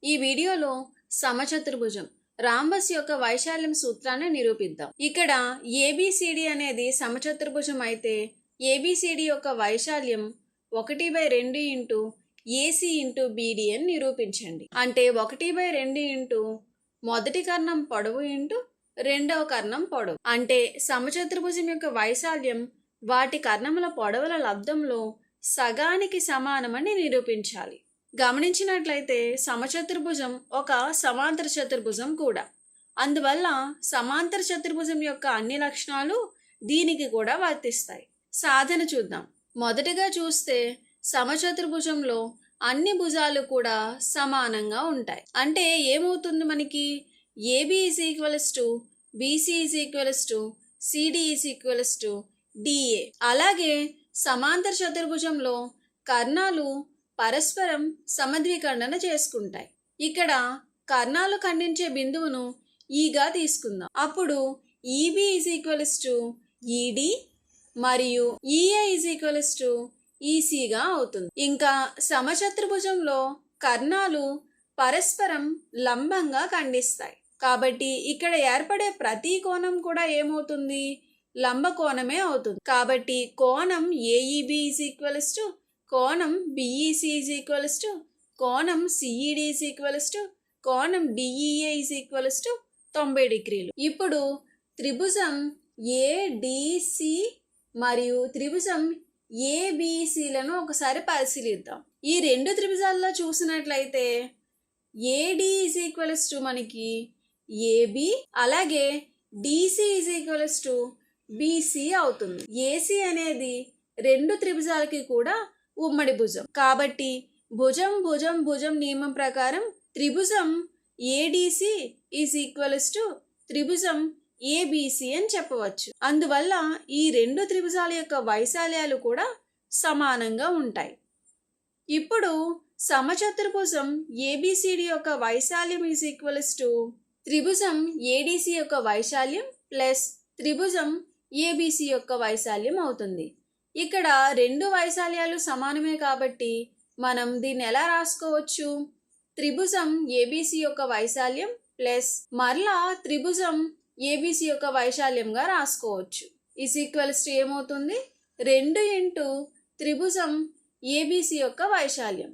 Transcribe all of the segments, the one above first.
ఈ వీడియోలో సమచతుర్భుజం రాంబస్ యొక్క వైశాల్యం సూత్రాన్ని నిరూపిద్దాం. ఇక్కడ ఏబిసిడి అనేది సమచతుర్భుజం అయితే ఏబిసిడి యొక్క వైశాల్యం 1/2 ఇంటూ ఏసీ ఇంటూ బీడి అని నిరూపించండి. అంటే 1/2 ఇంటూ మొదటి కర్ణం పొడవు ఇంటూ రెండవ కర్ణం పొడవు. అంటే సమచతుర్భుజం యొక్క వైశాల్యం వాటి కర్ణముల పొడవుల లబ్దంలో సగానికి సమానమని నిరూపించాలి. గమనించినట్లయితే సమచతుర్భుజం ఒక సమాంతర చతుర్భుజం కూడా. అందువల్ల సమాంతర చతుర్భుజం యొక్క అన్ని లక్షణాలు దీనికి కూడా వర్తిస్తాయి. సాధన చూద్దాం. మొదటగా చూస్తే సమచతుర్భుజంలో అన్ని భుజాలు కూడా సమానంగా ఉంటాయి. అంటే ఏమవుతుంది మనకి? AB is equals to BC is equals to CD is equals to DA. అలాగే సమాంతర చతుర్భుజంలో కర్ణాలు పరస్పరం సమద్విఖండన చేసుకుంటాయి. ఇక్కడ కర్ణాలు ఖండించే బిందువును ఈగా తీసుకుందాం. అప్పుడు ఈబి ఈజ్ ఈక్వల్స్ టు ఈడి మరియు ఈఏ ఈజ్ ఈక్వల్స్ టు ఈసీగా అవుతుంది. ఇంకా సమచతుర్భుజంలో కర్ణాలు పరస్పరం లంబంగా ఖండిస్తాయి. కాబట్టి ఇక్కడ ఏర్పడే ప్రతి కోణం కూడా ఏమవుతుంది? లంబ కోణమే అవుతుంది. కాబట్టి కోణం ఏఈబి ఈజ్ ఈక్వల్స్ టు కోణం బిఈసి ఈజ్ ఈక్వల్స్ టు కోణం సిఈడి ఈజ్ ఈక్వల్స్ టు కోణం డిఈఏ ఈజ్ ఈక్వల్స్ టు 90 డిగ్రీలు. ఇప్పుడు త్రిభుజం ఏడిసి మరియు త్రిభుజం ఏబిసిలను ఒకసారి పరిశీలిద్దాం. ఈ రెండు త్రిభుజాల్లో చూసినట్లయితే ఏడి ఈజ్ ఈక్వల్స్ టు మనకి ఏబి, అలాగే DC is equals to BC అవుతుంది. ఏసీ అనేది రెండు త్రిభుజాలకి కూడా ఉమ్మడి భుజం. కాబట్టి భుజం భుజం భుజం నియమం ప్రకారం త్రిభుజం ఏడిసి ఈజ్ ఈక్వల్స్ టు త్రిభుజం ఏబిసి అని చెప్పవచ్చు. అందువల్ల ఈ రెండు త్రిభుజాల యొక్క వైశాల్యాలు కూడా సమానంగా ఉంటాయి. ఇప్పుడు సమచతుర్భుజం ఏబిసిడి యొక్క వైశాల్యం ఈజ్ ఈక్వల్స్ టు త్రిభుజం ఏడిసి యొక్క వైశాల్యం ప్లస్ త్రిభుజం ఏబిసి యొక్క వైశాల్యం అవుతుంది. ఇక్కడ రెండు వైశాల్యాలు సమానమే కాబట్టి మనం దీన్ని ఎలా రాసుకోవచ్చు? త్రిభుజం ఏబిసి యొక్క వైశాల్యం ప్లస్ మరలా త్రిభుజం ఏబిసి యొక్క వైశాల్యంగా రాసుకోవచ్చు. ఈజ్ ఈక్వల్స్ టు ఏమవుతుంది? 2 ఇంటూ త్రిభుజం ఏబిసి యొక్క వైశాల్యం.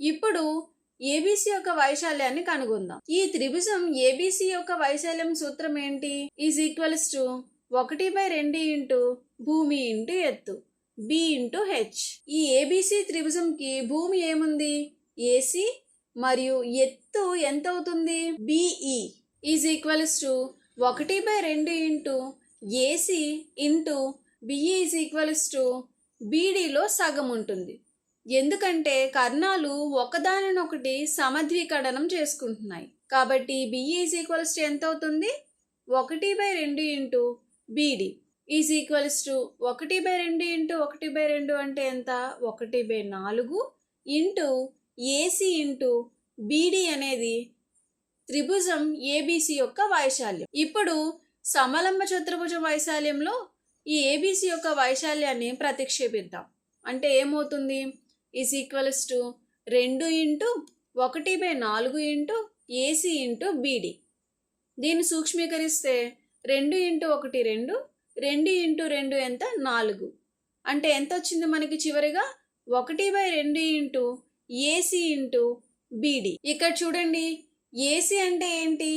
ఇప్పుడు ఏబిసి యొక్క వైశాల్యాన్ని కనుగొందాం. ఈ త్రిభుజం ఏబిసి యొక్క వైశాల్యం సూత్రం ఏంటి? ఈజ్ ఈక్వల్స్ టు 1/2 ఇంటూ భూమి ఇంటూ ఎత్తు బి ఇంటూ హెచ్. ఈ ఏబిసి త్రిభుజంకి భూమి ఏముంది? ఏసీ మరియు ఎత్తు ఎంత అవుతుంది? BE is equals to 1/2 into AC into BE is equals to బీడీలో సగం ఉంటుంది. ఎందుకంటే కర్ణాలు ఒకదానినొకటి సమద్విఖండనం చేసుకుంటున్నాయి. కాబట్టి బిఈ ఈజ్ ఈక్వల్స్ టు ఎంత అవుతుంది? 1/2 into BD is equals to 1/2 into 1/2 అంటే ఎంత? 1/4 ఇంటూ ఏసీ ఇంటూ బీడి అనేది త్రిభుజం ఏబిసి యొక్క వైశాల్యం. ఇప్పుడు సమలంబ చతుర్భుజం వైశాల్యంలో ఈ ఏబిసి యొక్క వైశాల్యాన్ని ప్రతిక్షేపిద్దాం. అంటే ఏమవుతుంది? Is equals to 2 into 1/4 into AC into BD. దీన్ని సూక్ష్మీకరిస్తే 2 ఇంటూ 1 2, 2 ఇంటూ 2 ఎంత? 4. అంటే ఎంత వచ్చింది మనకి చివరిగా? 1/2 ఇంటూ ఏసీ ఇంటూ బీడి. ఇక్కడ చూడండి, ఏసీ అంటే ఏంటి?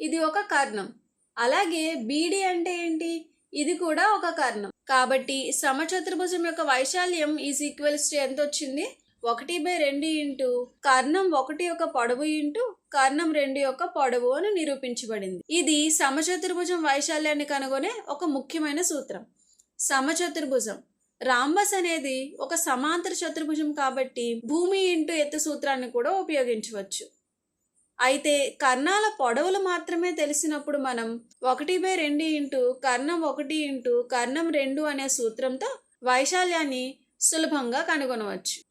ఇది ఒక కర్ణం. అలాగే బీడి అంటే ఏంటి? ఇది కూడా ఒక కర్ణం. కాబట్టి సమచతుర్భుజం యొక్క వైశాల్యం ఈజ్ ఈక్వల్స్ టు ఎంత వచ్చింది? 1/2 ఇంటూ కర్ణం 1 యొక్క పొడవు ఇంటూ కర్ణం 2 యొక్క పొడవు అని నిరూపించబడింది. ఇది సమచతుర్భుజం వైశాల్యాన్ని కనుగొనే ఒక ముఖ్యమైన సూత్రం. సమచతుర్భుజం రాంబస్ అనేది ఒక సమాంతర చతుర్భుజం కాబట్టి భూమి ఇంటూ ఎత్తు సూత్రాన్ని కూడా ఉపయోగించవచ్చు. అయితే కర్ణాల పొడవులు మాత్రమే తెలిసినప్పుడు మనం 1/2 ఇంటూ కర్ణం 1 ఇంటూ కర్ణం 2 అనే సూత్రంతో వైశాల్యాన్ని సులభంగా కనుగొనవచ్చు.